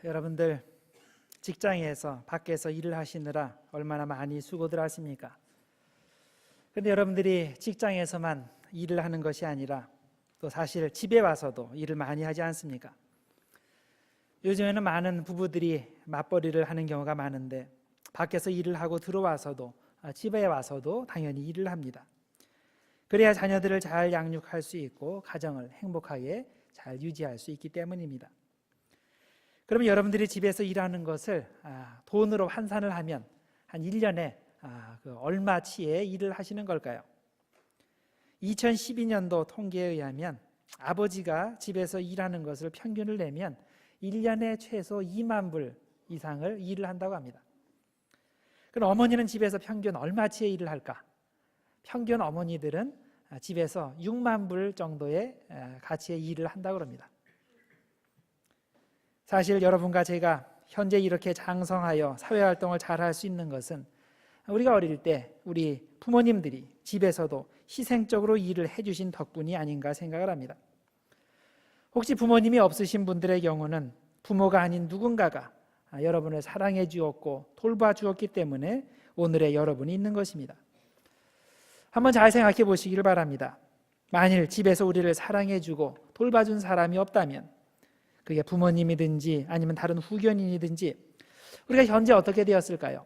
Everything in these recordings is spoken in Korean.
여러분들 직장에서 밖에서 일을 하시느라 얼마나 많이 수고들 하십니까? 근데 여러분들이 직장에서만 일을 하는 것이 아니라 또 사실 집에 와서도 일을 많이 하지 않습니까? 요즘에는 많은 부부들이 맞벌이를 하는 경우가 많은데 밖에서 일을 하고 들어와서도 집에 와서도 당연히 일을 합니다. 그래야 자녀들을 잘 양육할 수 있고 가정을 행복하게 잘 유지할 수 있기 때문입니다. 그러면 여러분들이 집에서 일하는 것을 돈으로 환산을 하면 한 1년에 얼마치의 일을 하시는 걸까요? 2012년도 통계에 의하면 아버지가 집에서 일하는 것을 평균을 내면 1년에 최소 2만 불 이상을 일을 한다고 합니다. 그럼 어머니는 집에서 평균 얼마치의 일을 할까? 평균 어머니들은 집에서 6만 불 정도의 가치의 일을 한다고 합니다. 사실 여러분과 제가 현재 이렇게 장성하여 사회활동을 잘 할 수 있는 것은 우리가 어릴 때 우리 부모님들이 집에서도 희생적으로 일을 해주신 덕분이 아닌가 생각을 합니다. 혹시 부모님이 없으신 분들의 경우는 부모가 아닌 누군가가 여러분을 사랑해 주었고 돌봐 주었기 때문에 오늘의 여러분이 있는 것입니다. 한번 잘 생각해 보시기를 바랍니다. 만일 집에서 우리를 사랑해 주고 돌봐준 사람이 없다면 그게 부모님이든지 아니면 다른 후견인이든지 우리가 현재 어떻게 되었을까요?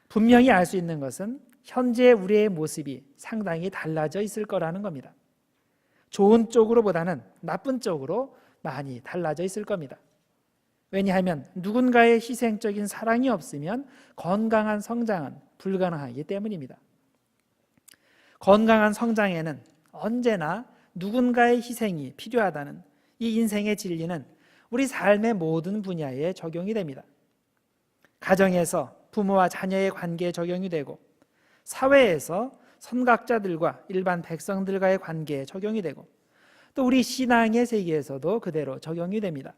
분명히 알 수 있는 것은 현재 우리의 모습이 상당히 달라져 있을 거라는 겁니다. 좋은 쪽으로보다는 나쁜 쪽으로 많이 달라져 있을 겁니다. 왜냐하면 누군가의 희생적인 사랑이 없으면 건강한 성장은 불가능하기 때문입니다. 건강한 성장에는 언제나 누군가의 희생이 필요하다는 이 인생의 진리는 우리 삶의 모든 분야에 적용이 됩니다. 가정에서 부모와 자녀의 관계에 적용이 되고 사회에서 선각자들과 일반 백성들과의 관계에 적용이 되고 또 우리 신앙의 세계에서도 그대로 적용이 됩니다.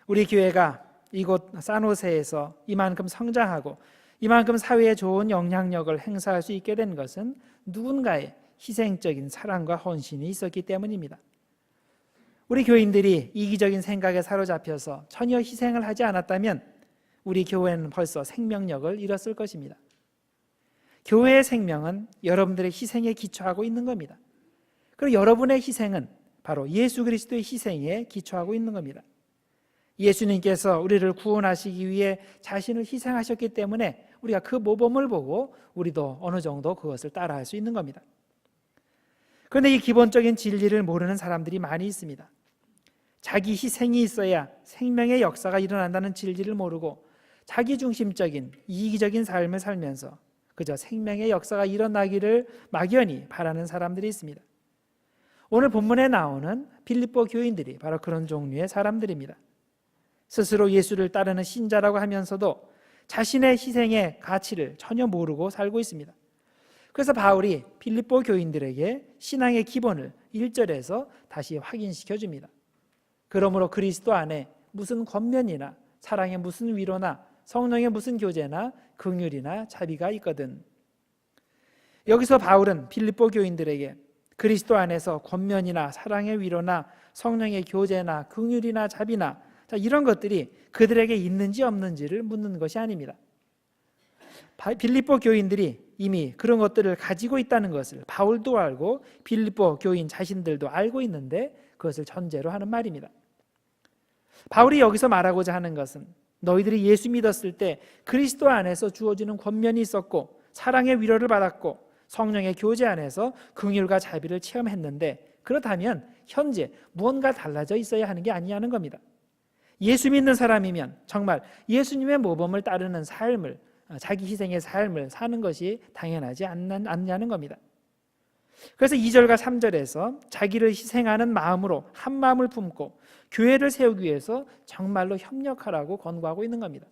우리 교회가 이곳 산호세에서 이만큼 성장하고 이만큼 사회에 좋은 영향력을 행사할 수 있게 된 것은 누군가의 희생적인 사랑과 헌신이 있었기 때문입니다. 우리 교인들이 이기적인 생각에 사로잡혀서 전혀 희생을 하지 않았다면 우리 교회는 벌써 생명력을 잃었을 것입니다. 교회의 생명은 여러분들의 희생에 기초하고 있는 겁니다. 그리고 여러분의 희생은 바로 예수 그리스도의 희생에 기초하고 있는 겁니다. 예수님께서 우리를 구원하시기 위해 자신을 희생하셨기 때문에 우리가 그 모범을 보고 우리도 어느 정도 그것을 따라할 수 있는 겁니다. 그런데 이 기본적인 진리를 모르는 사람들이 많이 있습니다. 자기 희생이 있어야 생명의 역사가 일어난다는 진리를 모르고 자기중심적인 이기적인 삶을 살면서 그저 생명의 역사가 일어나기를 막연히 바라는 사람들이 있습니다. 오늘 본문에 나오는 빌립보 교인들이 바로 그런 종류의 사람들입니다. 스스로 예수를 따르는 신자라고 하면서도 자신의 희생의 가치를 전혀 모르고 살고 있습니다. 그래서 바울이 빌립보 교인들에게 신앙의 기본을 1절에서 다시 확인시켜 줍니다. 그러므로 그리스도 안에 무슨 권면이나 사랑의 무슨 위로나 성령의 무슨 교제나 긍휼이나 자비가 있거든. 여기서 바울은 빌립보 교인들에게 그리스도 안에서 권면이나 사랑의 위로나 성령의 교제나 긍휼이나 자비나 이런 것들이 그들에게 있는지 없는지를 묻는 것이 아닙니다. 빌립보 교인들이 이미 그런 것들을 가지고 있다는 것을 바울도 알고 빌립보 교인 자신들도 알고 있는데 그것을 전제로 하는 말입니다. 바울이 여기서 말하고자 하는 것은 너희들이 예수 믿었을 때 그리스도 안에서 주어지는 권면이 있었고 사랑의 위로를 받았고 성령의 교제 안에서 긍휼과 자비를 체험했는데 그렇다면 현재 무언가 달라져 있어야 하는 게 아니냐는 겁니다. 예수 믿는 사람이면 정말 예수님의 모범을 따르는 삶을 자기 희생의 삶을 사는 것이 당연하지 않냐는 겁니다. 그래서 2절과 3절에서 자기를 희생하는 마음으로 한 마음을 품고 교회를 세우기 위해서 정말로 협력하라고 권고하고 있는 겁니다.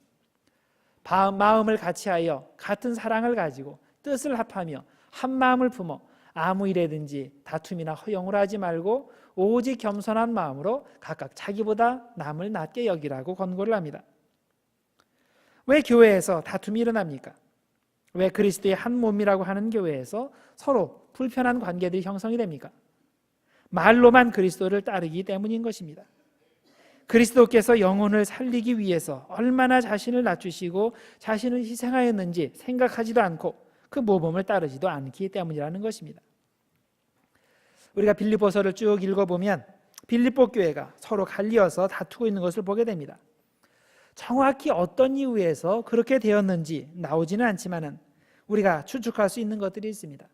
마음을 같이하여 같은 사랑을 가지고 뜻을 합하며 한 마음을 품어 아무 일에든지 다툼이나 허용을 하지 말고 오직 겸손한 마음으로 각각 자기보다 남을 낮게 여기라고 권고를 합니다. 왜 교회에서 다툼이 일어납니까? 왜 그리스도의 한 몸이라고 하는 교회에서 서로 불편한 관계들이 형성이 됩니까? 말로만 그리스도를 따르기 때문인 것입니다. 그리스도께서 영혼을 살리기 위해서 얼마나 자신을 낮추시고 자신을 희생하였는지 생각하지도 않고 그 모범을 따르지도 않기 때문이라는 것입니다. 우리가 빌립보서를 쭉 읽어보면 빌립보 교회가 서로 갈리어서 다투고 있는 것을 보게 됩니다. 정확히 어떤 이유에서 그렇게 되었는지 나오지는 않지만은 우리가 추측할 수 있는 것들이 있습니다.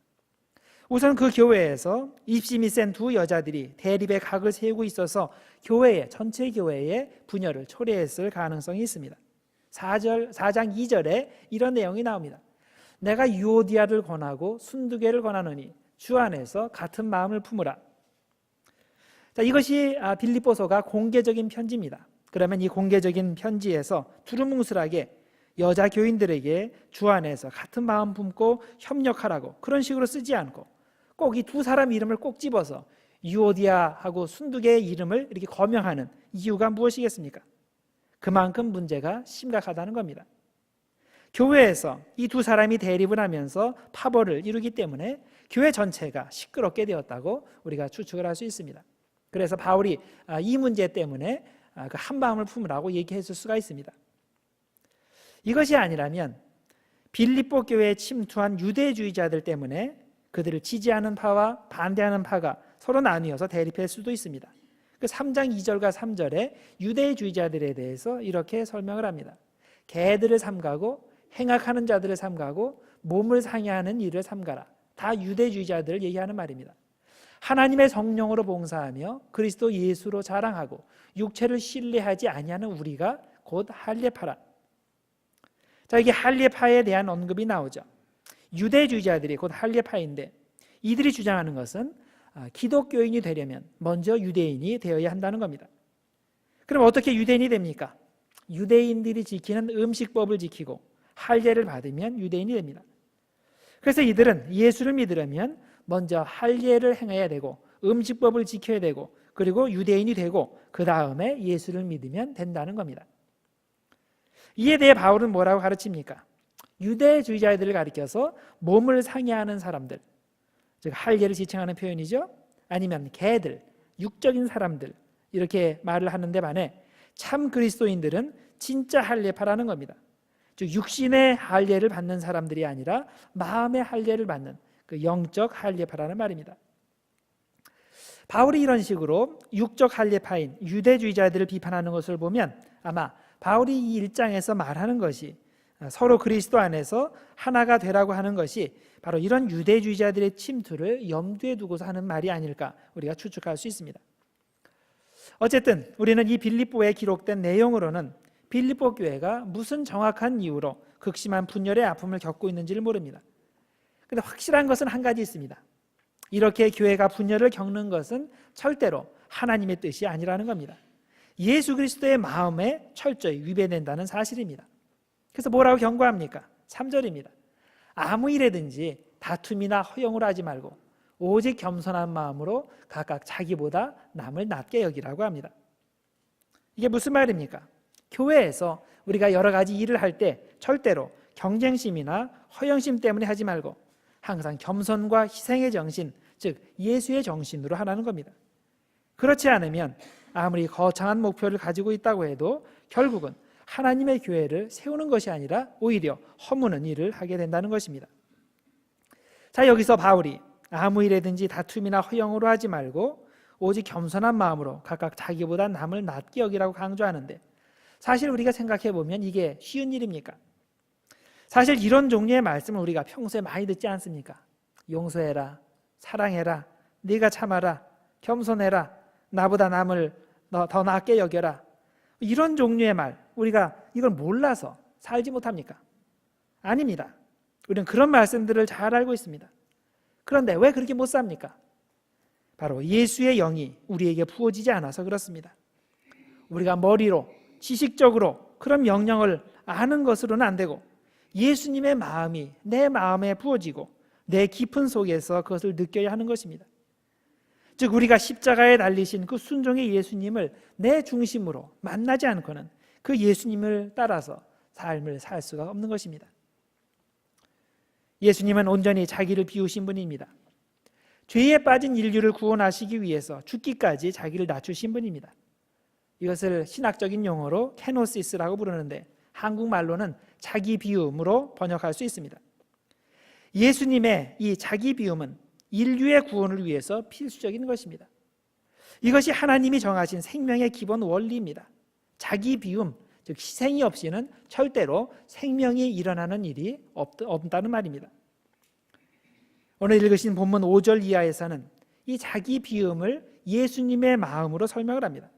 우선 그 교회에서 입심이 센 두 여자들이 대립의 각을 세우고 있어서 전체 교회에 분열을 초래했을 가능성이 있습니다. 4장 2절에 이런 내용이 나옵니다. 내가 유오디아를 권하고 순두개를 권하노니 주 안에서 같은 마음을 품으라. 자, 이것이 빌립보서가 공개적인 편지입니다. 그러면 이 공개적인 편지에서 두루뭉술하게 여자 교인들에게 주 안에서 같은 마음 품고 협력하라고 그런 식으로 쓰지 않고 꼭 이 두 사람 이름을 꼭 집어서 유오디아하고 순두개의 이름을 이렇게 거명하는 이유가 무엇이겠습니까? 그만큼 문제가 심각하다는 겁니다. 교회에서 이 두 사람이 대립을 하면서 파벌을 이루기 때문에 교회 전체가 시끄럽게 되었다고 우리가 추측을 할 수 있습니다. 그래서 바울이 이 문제 때문에 그 한 마음을 품으라고 얘기했을 수가 있습니다. 이것이 아니라면 빌립보 교회에 침투한 유대주의자들 때문에 그들을 지지하는 파와 반대하는 파가 서로 나뉘어서 대립할 수도 있습니다. 그 3장 2절과 3절에 유대주의자들에 대해서 이렇게 설명을 합니다. 개들을 삼가고 행악하는 자들을 삼가고 몸을 상해하는 일을 삼가라. 다 유대주의자들을 얘기하는 말입니다. 하나님의 성령으로 봉사하며 그리스도 예수로 자랑하고 육체를 신뢰하지 아니하는 우리가 곧 할례파라. 자, 이게 할례파에 대한 언급이 나오죠. 유대주의자들이 곧 할례파인데 이들이 주장하는 것은 기독교인이 되려면 먼저 유대인이 되어야 한다는 겁니다. 그럼 어떻게 유대인이 됩니까? 유대인들이 지키는 음식법을 지키고 할례를 받으면 유대인이 됩니다. 그래서 이들은 예수를 믿으려면 먼저 할례를 행해야 되고 음식법을 지켜야 되고 그리고 유대인이 되고 그 다음에 예수를 믿으면 된다는 겁니다. 이에 대해 바울은 뭐라고 가르칩니까? 유대주의자들을 가리켜서 몸을 상해하는 사람들, 즉 할례를 지칭하는 표현이죠. 아니면 개들, 육적인 사람들 이렇게 말을 하는데 반해 참 그리스도인들은 진짜 할례파라는 겁니다. 즉 육신의 할례를 받는 사람들이 아니라 마음의 할례를 받는 그 영적 할례파라는 말입니다. 바울이 이런 식으로 육적 할례파인 유대주의자들을 비판하는 것을 보면 아마 바울이 이 1장에서 말하는 것이 서로 그리스도 안에서 하나가 되라고 하는 것이 바로 이런 유대주의자들의 침투를 염두에 두고서 하는 말이 아닐까 우리가 추측할 수 있습니다. 어쨌든 우리는 이 빌립보에 기록된 내용으로는 빌립보 교회가 무슨 정확한 이유로 극심한 분열의 아픔을 겪고 있는지를 모릅니다. 그런데 확실한 것은 한 가지 있습니다. 이렇게 교회가 분열을 겪는 것은 절대로 하나님의 뜻이 아니라는 겁니다. 예수 그리스도의 마음에 철저히 위배된다는 사실입니다. 그래서 뭐라고 경고합니까? 3절입니다. 아무 일에든지 다툼이나 허용을 하지 말고 오직 겸손한 마음으로 각각 자기보다 남을 낮게 여기라고 합니다. 이게 무슨 말입니까? 교회에서 우리가 여러 가지 일을 할 때 절대로 경쟁심이나 허영심 때문에 하지 말고 항상 겸손과 희생의 정신, 즉 예수의 정신으로 하라는 겁니다. 그렇지 않으면 아무리 거창한 목표를 가지고 있다고 해도 결국은 하나님의 교회를 세우는 것이 아니라 오히려 허무는 일을 하게 된다는 것입니다. 자, 여기서 바울이 아무 일에든지 다툼이나 허영으로 하지 말고 오직 겸손한 마음으로 각각 자기보다 남을 낮게 여기라고 강조하는데 사실 우리가 생각해 보면 이게 쉬운 일입니까? 사실 이런 종류의 말씀을 우리가 평소에 많이 듣지 않습니까? 용서해라, 사랑해라, 네가 참아라, 겸손해라, 나보다 남을 더 낮게 여겨라. 이런 종류의 말, 우리가 이걸 몰라서 살지 못합니까? 아닙니다. 우리는 그런 말씀들을 잘 알고 있습니다. 그런데 왜 그렇게 못 삽니까? 바로 예수의 영이 우리에게 부어지지 않아서 그렇습니다. 우리가 머리로 지식적으로 그런 명령을 아는 것으로는 안 되고 예수님의 마음이 내 마음에 부어지고 내 깊은 속에서 그것을 느껴야 하는 것입니다. 즉 우리가 십자가에 달리신 그 순종의 예수님을 내 중심으로 만나지 않고는 그 예수님을 따라서 삶을 살 수가 없는 것입니다. 예수님은 온전히 자기를 비우신 분입니다. 죄에 빠진 인류를 구원하시기 위해서 죽기까지 자기를 낮추신 분입니다. 이것을 신학적인 용어로 케노시스라고 부르는데 한국말로는 자기 비움으로 번역할 수 있습니다. 예수님의 이 자기 비움은 인류의 구원을 위해서 필수적인 것입니다. 이것이 하나님이 정하신 생명의 기본 원리입니다. 자기 비움, 즉 희생이 없이는 절대로 생명이 일어나는 일이 없다는 말입니다. 오늘 읽으신 본문 5절 이하에서는 이 자기 비움을 예수님의 마음으로 설명을 합니다.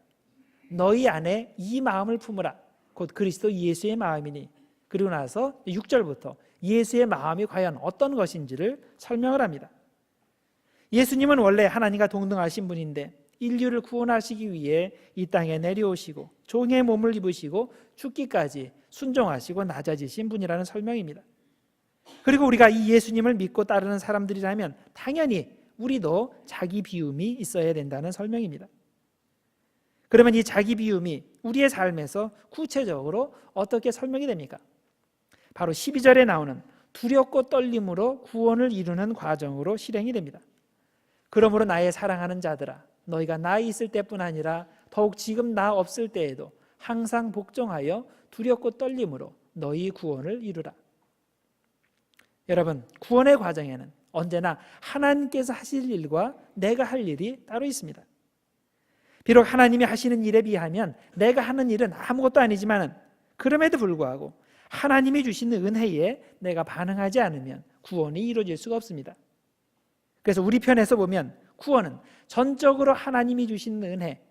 너희 안에 이 마음을 품으라. 곧 그리스도 예수의 마음이니. 그리고 나서 6절부터 예수의 마음이 과연 어떤 것인지를 설명을 합니다. 예수님은 원래 하나님과 동등하신 분인데 인류를 구원하시기 위해 이 땅에 내려오시고 종의 몸을 입으시고 죽기까지 순종하시고 낮아지신 분이라는 설명입니다. 그리고 우리가 이 예수님을 믿고 따르는 사람들이라면 당연히 우리도 자기 비움이 있어야 된다는 설명입니다. 그러면 이 자기 비움이 우리의 삶에서 구체적으로 어떻게 설명이 됩니까? 바로 12절에 나오는 두렵고 떨림으로 구원을 이루는 과정으로 실행이 됩니다. 그러므로 나의 사랑하는 자들아, 너희가 나 있을 때뿐 아니라 더욱 지금 나 없을 때에도 항상 복종하여 두렵고 떨림으로 너희 구원을 이루라. 여러분, 구원의 과정에는 언제나 하나님께서 하실 일과 내가 할 일이 따로 있습니다. 비록 하나님이 하시는 일에 비하면 내가 하는 일은 아무것도 아니지만 그럼에도 불구하고 하나님이 주시는 은혜에 내가 반응하지 않으면 구원이 이루어질 수가 없습니다. 그래서 우리 편에서 보면 구원은 전적으로 하나님이 주시는 은혜,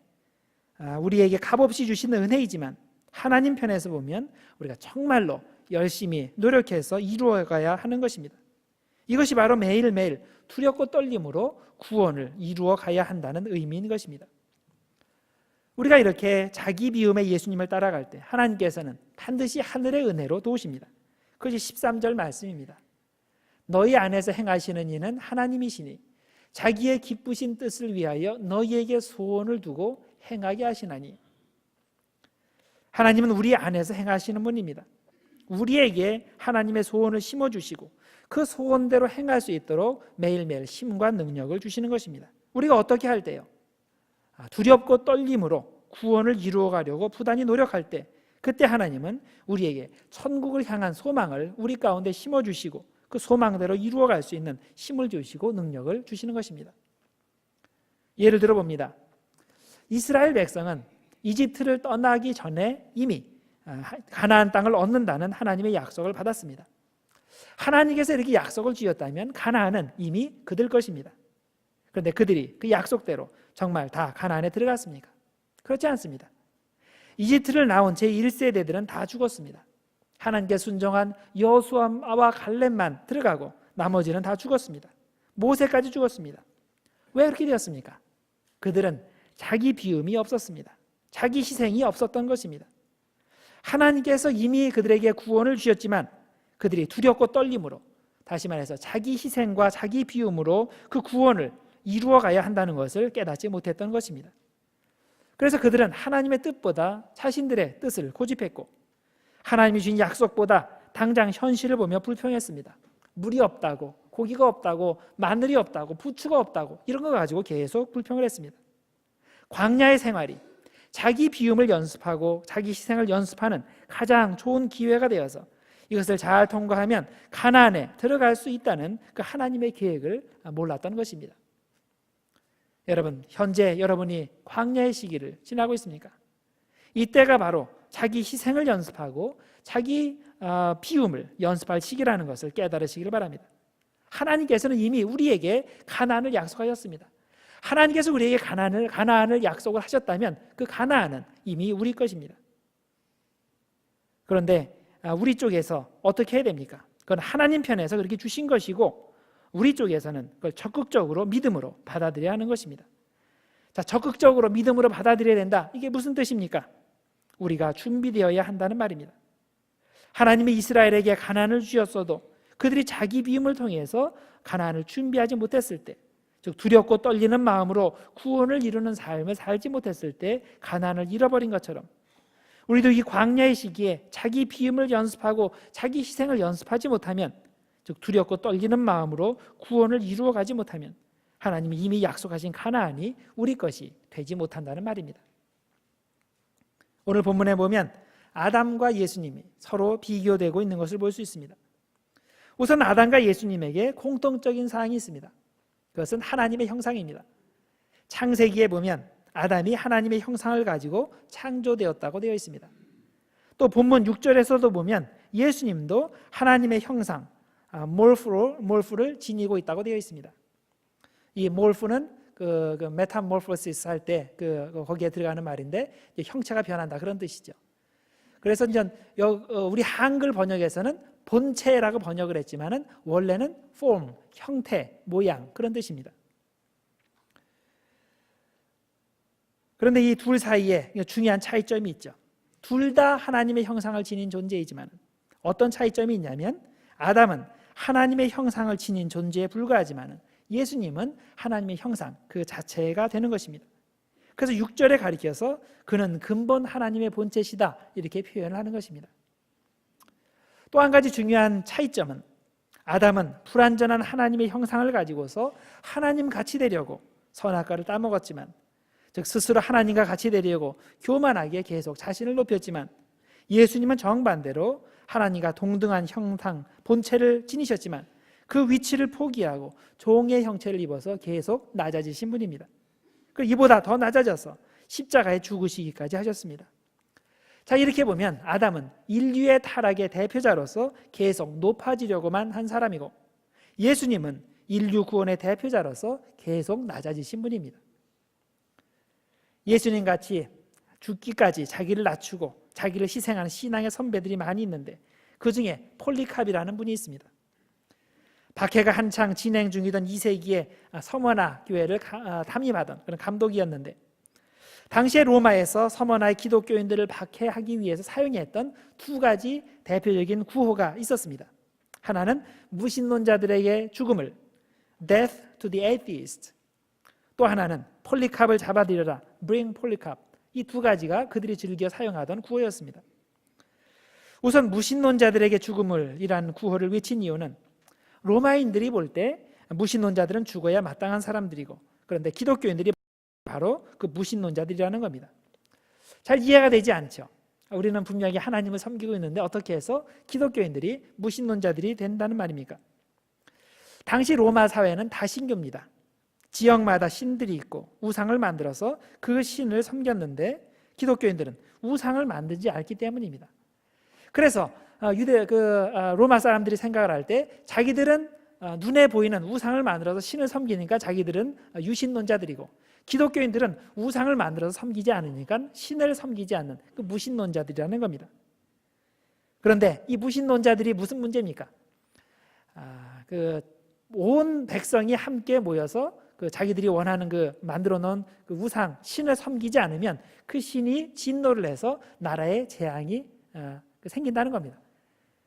우리에게 값없이 주시는 은혜이지만 하나님 편에서 보면 우리가 정말로 열심히 노력해서 이루어가야 하는 것입니다. 이것이 바로 매일매일 두렵고 떨림으로 구원을 이루어 가야 한다는 의미인 것입니다. 우리가 이렇게 자기 비움의 예수님을 따라갈 때 하나님께서는 반드시 하늘의 은혜로 도우십니다. 그것이 13절 말씀입니다. 너희 안에서 행하시는 이는 하나님이시니 자기의 기쁘신 뜻을 위하여 너희에게 소원을 두고 행하게 하시나니. 하나님은 우리 안에서 행하시는 분입니다. 우리에게 하나님의 소원을 심어주시고 그 소원대로 행할 수 있도록 매일매일 힘과 능력을 주시는 것입니다. 우리가 어떻게 할 때요? 두렵고 떨림으로 구원을 이루어가려고 부단히 노력할 때 그때 하나님은 우리에게 천국을 향한 소망을 우리 가운데 심어주시고 그 소망대로 이루어갈 수 있는 힘을 주시고 능력을 주시는 것입니다. 예를 들어 봅니다. 이스라엘 백성은 이집트를 떠나기 전에 이미 가나안 땅을 얻는다는 하나님의 약속을 받았습니다. 하나님께서 이렇게 약속을 주셨다면 가나안은 이미 그들 것입니다. 그런데 그들이 그 약속대로 정말 다 가나안에 들어갔습니까? 그렇지 않습니다. 이집트를 나온 제1세대들은 다 죽었습니다. 하나님께 순종한 여호수아와 갈렙만 들어가고 나머지는 다 죽었습니다. 모세까지 죽었습니다. 왜 그렇게 되었습니까? 그들은 자기 비움이 없었습니다. 자기 희생이 없었던 것입니다. 하나님께서 이미 그들에게 구원을 주셨지만 그들이 두렵고 떨림으로, 다시 말해서 자기 희생과 자기 비움으로 그 구원을 이루어가야 한다는 것을 깨닫지 못했던 것입니다. 그래서 그들은 하나님의 뜻보다 자신들의 뜻을 고집했고 하나님이 주신 약속보다 당장 현실을 보며 불평했습니다. 물이 없다고, 고기가 없다고, 마늘이 없다고, 부추가 없다고 이런 거 가지고 계속 불평을 했습니다. 광야의 생활이 자기 비움을 연습하고 자기 희생을 연습하는 가장 좋은 기회가 되어서 이것을 잘 통과하면 가나안에 들어갈 수 있다는 그 하나님의 계획을 몰랐던 것입니다. 여러분, 현재 여러분이 광야의 시기를 지나고 있습니까? 이때가 바로 자기 희생을 연습하고 자기 비움을 연습할 시기라는 것을 깨달으시기를 바랍니다. 하나님께서는 이미 우리에게 가나안을 약속하셨습니다. 하나님께서 우리에게 가나안을 약속을 하셨다면 그 가나안은 이미 우리 것입니다. 그런데 우리 쪽에서 어떻게 해야 됩니까? 그건 하나님 편에서 그렇게 주신 것이고 우리 쪽에서는 그걸 적극적으로 믿음으로 받아들여야 하는 것입니다. 자, 적극적으로 믿음으로 받아들여야 된다. 이게 무슨 뜻입니까? 우리가 준비되어야 한다는 말입니다. 하나님이 이스라엘에게 가나안을 주셨어도 그들이 자기 비움을 통해서 가나안을 준비하지 못했을 때, 즉 두렵고 떨리는 마음으로 구원을 이루는 삶을 살지 못했을 때 가나안을 잃어버린 것처럼 우리도 이 광야의 시기에 자기 비움을 연습하고 자기 희생을 연습하지 못하면, 즉 두렵고 떨리는 마음으로 구원을 이루어가지 못하면 하나님이 이미 약속하신 가나안이 우리 것이 되지 못한다는 말입니다. 오늘 본문에 보면 아담과 예수님이 서로 비교되고 있는 것을 볼 수 있습니다. 우선 아담과 예수님에게 공통적인 사항이 있습니다. 그것은 하나님의 형상입니다. 창세기에 보면 아담이 하나님의 형상을 가지고 창조되었다고 되어 있습니다. 또 본문 6절에서도 보면 예수님도 하나님의 형상, 몰프를 지니고 있다고 되어 있습니다. 이 몰프는 그 메타몰포시스 할 때 거기에 들어가는 말인데 형체가 변한다 그런 뜻이죠. 그래서 이제 우리 한글 번역에서는 본체라고 번역을 했지만은 원래는 form, 형태, 모양 그런 뜻입니다. 그런데 이 둘 사이에 중요한 차이점이 있죠. 둘 다 하나님의 형상을 지닌 존재이지만 어떤 차이점이 있냐면 아담은 하나님의 형상을 지닌 존재에 불과하지만 예수님은 하나님의 형상 그 자체가 되는 것입니다. 그래서 6절에 가리켜서 그는 근본 하나님의 본체시다 이렇게 표현을 하는 것입니다. 또 한 가지 중요한 차이점은 아담은 불완전한 하나님의 형상을 가지고서 하나님 같이 되려고 선악과를 따먹었지만, 즉 스스로 하나님과 같이 되려고 교만하게 계속 자신을 높였지만, 예수님은 정반대로 하나님과 동등한 형상 본체를 지니셨지만 그 위치를 포기하고 종의 형체를 입어서 계속 낮아지신 분입니다. 이보다 더 낮아져서 십자가에 죽으시기까지 하셨습니다. 자, 이렇게 보면 아담은 인류의 타락의 대표자로서 계속 높아지려고만 한 사람이고, 예수님은 인류 구원의 대표자로서 계속 낮아지신 분입니다. 예수님같이 죽기까지 자기를 낮추고 자기를 희생하는 신앙의 선배들이 많이 있는데 그 중에 폴리캅이라는 분이 있습니다. 박해가 한창 진행 중이던 2세기에 서머나 교회를 담임하던 그런 감독이었는데, 당시에 로마에서 서머나의 기독교인들을 박해하기 위해서 사용했던 두 가지 대표적인 구호가 있었습니다. 하나는 무신론자들에게 죽음을, Death to the atheist. 또 하나는 폴리캅을 잡아들여라, Bring Polycarp. 이 두 가지가 그들이 즐겨 사용하던 구호였습니다. 우선 무신론자들에게 죽음을 이란 구호를 외친 이유는 로마인들이 볼 때 무신론자들은 죽어야 마땅한 사람들이고, 그런데 기독교인들이 바로 그 무신론자들이라는 겁니다. 잘 이해가 되지 않죠. 우리는 분명히 하나님을 섬기고 있는데 어떻게 해서 기독교인들이 무신론자들이 된다는 말입니까? 당시 로마 사회는 다신교입니다. 지역마다 신들이 있고 우상을 만들어서 그 신을 섬겼는데 기독교인들은 우상을 만들지 않기 때문입니다. 그래서 로마 사람들이 생각을 할 때 자기들은 눈에 보이는 우상을 만들어서 신을 섬기니까 자기들은 유신론자들이고, 기독교인들은 우상을 만들어서 섬기지 않으니까 신을 섬기지 않는 그 무신론자들이라는 겁니다. 그런데 이 무신론자들이 무슨 문제입니까? 온 백성이 함께 모여서 자기들이 원하는 만들어 놓은 그 우상 신을 섬기지 않으면 그 신이 진노를 해서 나라에 재앙이 생긴다는 겁니다.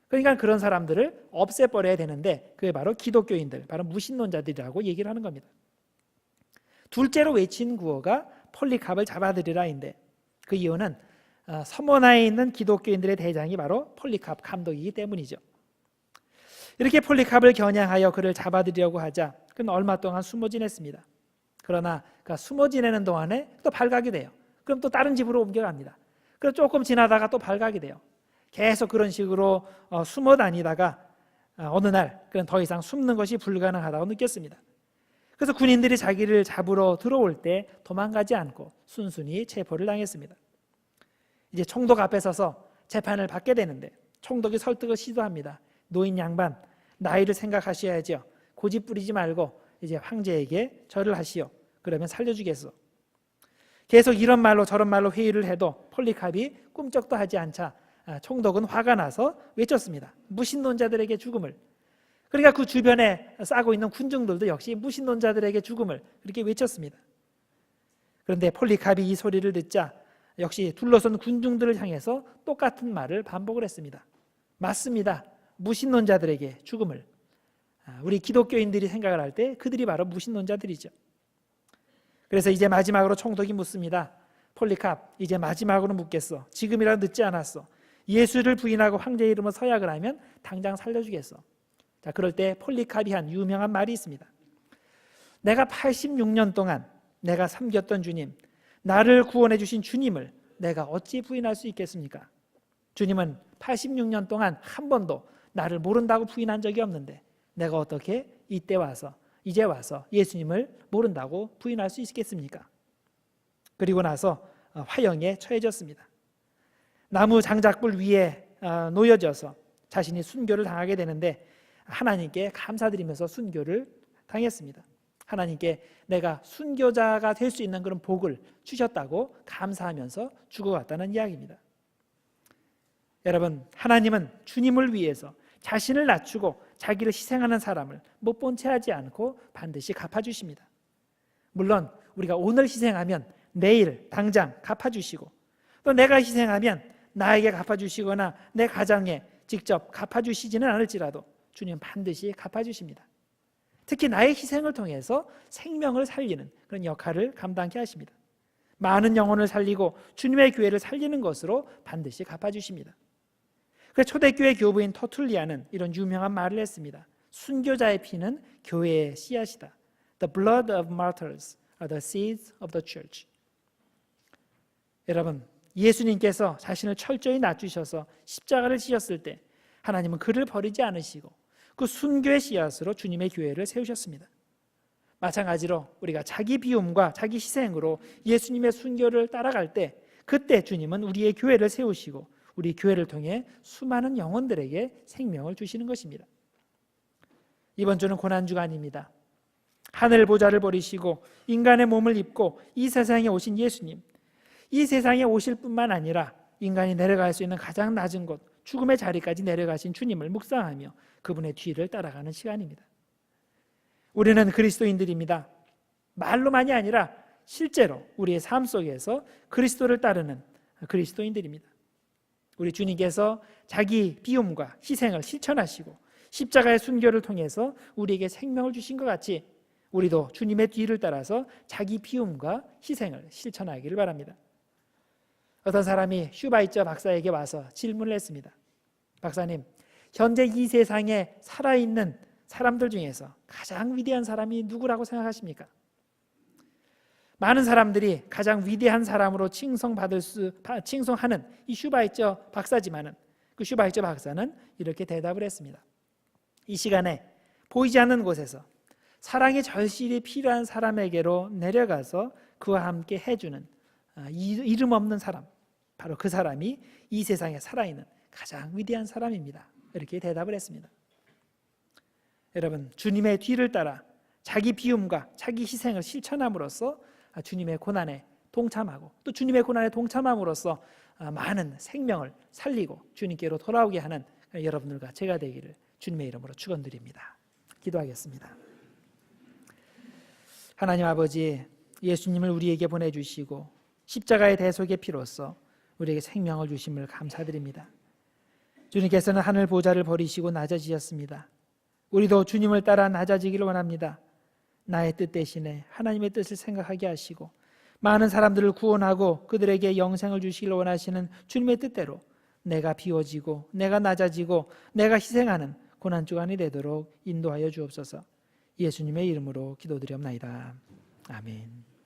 그러니까 그런 사람들을 없애버려야 되는데 그게 바로 기독교인들, 바로 무신론자들이라고 얘기를 하는 겁니다. 둘째로 외친 구호가 폴리캅을 잡아들이라인데, 그 이유는 서머나에 있는 기독교인들의 대장이 바로 폴리캅 감독이기 때문이죠. 이렇게 폴리캅을 겨냥하여 그를 잡아들이려고 하자 그는 얼마 동안 숨어 지냈습니다. 그러나 숨어 지내는 동안에 또 발각이 돼요. 그럼 또 다른 집으로 옮겨갑니다. 그럼 조금 지나다가 또 발각이 돼요. 계속 그런 식으로 숨어 다니다가 어느 날 그는 더 이상 숨는 것이 불가능하다고 느꼈습니다. 그래서 군인들이 자기를 잡으러 들어올 때 도망가지 않고 순순히 체포를 당했습니다. 이제 총독 앞에 서서 재판을 받게 되는데 총독이 설득을 시도합니다. 노인 양반, 나이를 생각하셔야죠. 고집 부리지 말고 이제 황제에게 절을 하시오. 그러면 살려주겠소. 계속 이런 말로 저런 말로 회의를 해도 폴리캅이 꿈쩍도 하지 않자 총독은 화가 나서 외쳤습니다. 무신론자들에게 죽음을. 그러니까 그 주변에 싸고 있는 군중들도 역시 무신론자들에게 죽음을 그렇게 외쳤습니다. 그런데 폴리캅이 이 소리를 듣자 역시 둘러선 군중들을 향해서 똑같은 말을 반복을 했습니다. 맞습니다. 무신론자들에게 죽음을. 우리 기독교인들이 생각을 할 때 그들이 바로 무신론자들이죠. 그래서 이제 마지막으로 총독이 묻습니다. 폴리캅, 이제 마지막으로 묻겠어. 지금이라도 늦지 않았어. 예수를 부인하고 황제의 이름으로 서약을 하면 당장 살려주겠어. 자, 그럴 때 폴리캅이 한 유명한 말이 있습니다. 내가 86년 동안 내가 섬겼던 주님, 나를 구원해 주신 주님을 내가 어찌 부인할 수 있겠습니까? 주님은 86년 동안 한 번도 나를 모른다고 부인한 적이 없는데 내가 어떻게 이제 와서 예수님을 모른다고 부인할 수 있겠습니까? 그리고 나서 화형에 처해졌습니다. 나무 장작불 위에 놓여져서 자신이 순교를 당하게 되는데 하나님께 감사드리면서 순교를 당했습니다. 하나님께 내가 순교자가 될 수 있는 그런 복을 주셨다고 감사하면서 죽어갔다는 이야기입니다. 여러분, 하나님은 주님을 위해서 자신을 낮추고 자기를 희생하는 사람을 못 본 채 하지 않고 반드시 갚아주십니다. 물론 우리가 오늘 희생하면 내일 당장 갚아주시고, 또 내가 희생하면 나에게 갚아주시거나 내 가정에 직접 갚아주시지는 않을지라도 주님 반드시 갚아주십니다. 특히 나의 희생을 통해서 생명을 살리는 그런 역할을 감당케 하십니다. 많은 영혼을 살리고 주님의 교회를 살리는 것으로 반드시 갚아주십니다. 그래서 초대교회 교부인 터툴리아는 이런 유명한 말을 했습니다. 순교자의 피는 교회의 씨앗이다. The blood of martyrs are the seeds of the church. 여러분, 예수님께서 자신을 철저히 낮추셔서 십자가를 지셨을 때 하나님은 그를 버리지 않으시고 그 순교의 씨앗으로 주님의 교회를 세우셨습니다. 마찬가지로 우리가 자기 비움과 자기 희생으로 예수님의 순교를 따라갈 때 그때 주님은 우리의 교회를 세우시고 우리 교회를 통해 수많은 영혼들에게 생명을 주시는 것입니다. 이번 주는 고난주간입니다. 하늘 보좌를 버리시고 인간의 몸을 입고 이 세상에 오신 예수님, 이 세상에 오실 뿐만 아니라 인간이 내려갈 수 있는 가장 낮은 곳 죽음의 자리까지 내려가신 주님을 묵상하며 그분의 뒤를 따라가는 시간입니다. 우리는 그리스도인들입니다. 말로만이 아니라 실제로 우리의 삶 속에서 그리스도를 따르는 그리스도인들입니다. 우리 주님께서 자기 비움과 희생을 실천하시고 십자가의 순교를 통해서 우리에게 생명을 주신 것 같이 우리도 주님의 뒤를 따라서 자기 비움과 희생을 실천하기를 바랍니다. 어떤 사람이 슈바이처 박사에게 와서 질문을 했습니다. 박사님, 현재 이 세상에 살아있는 사람들 중에서 가장 위대한 사람이 누구라고 생각하십니까? 많은 사람들이 가장 위대한 사람으로 칭송하는 이 슈바이처 박사지만은 그 슈바이처 박사는 이렇게 대답을 했습니다. 이 시간에 보이지 않는 곳에서 사랑이 절실히 필요한 사람에게로 내려가서 그와 함께 해주는 이름 없는 사람, 바로 그 사람이 이 세상에 살아있는 가장 위대한 사람입니다. 이렇게 대답을 했습니다. 여러분, 주님의 뒤를 따라 자기 비움과 자기 희생을 실천함으로써 주님의 고난에 동참하고 또 주님의 고난에 동참함으로써 많은 생명을 살리고 주님께로 돌아오게 하는 여러분들과 제가 되기를 주님의 이름으로 축원드립니다. 기도하겠습니다. 하나님 아버지, 예수님을 우리에게 보내주시고 십자가의 대속의 피로써 우리에게 생명을 주심을 감사드립니다. 주님께서는 하늘 보좌를 버리시고 낮아지셨습니다. 우리도 주님을 따라 낮아지기를 원합니다. 나의 뜻 대신에 하나님의 뜻을 생각하게 하시고 많은 사람들을 구원하고 그들에게 영생을 주시기를 원하시는 주님의 뜻대로 내가 비워지고 내가 낮아지고 내가 희생하는 고난주간이 되도록 인도하여 주옵소서. 예수님의 이름으로 기도드리옵나이다. 아멘.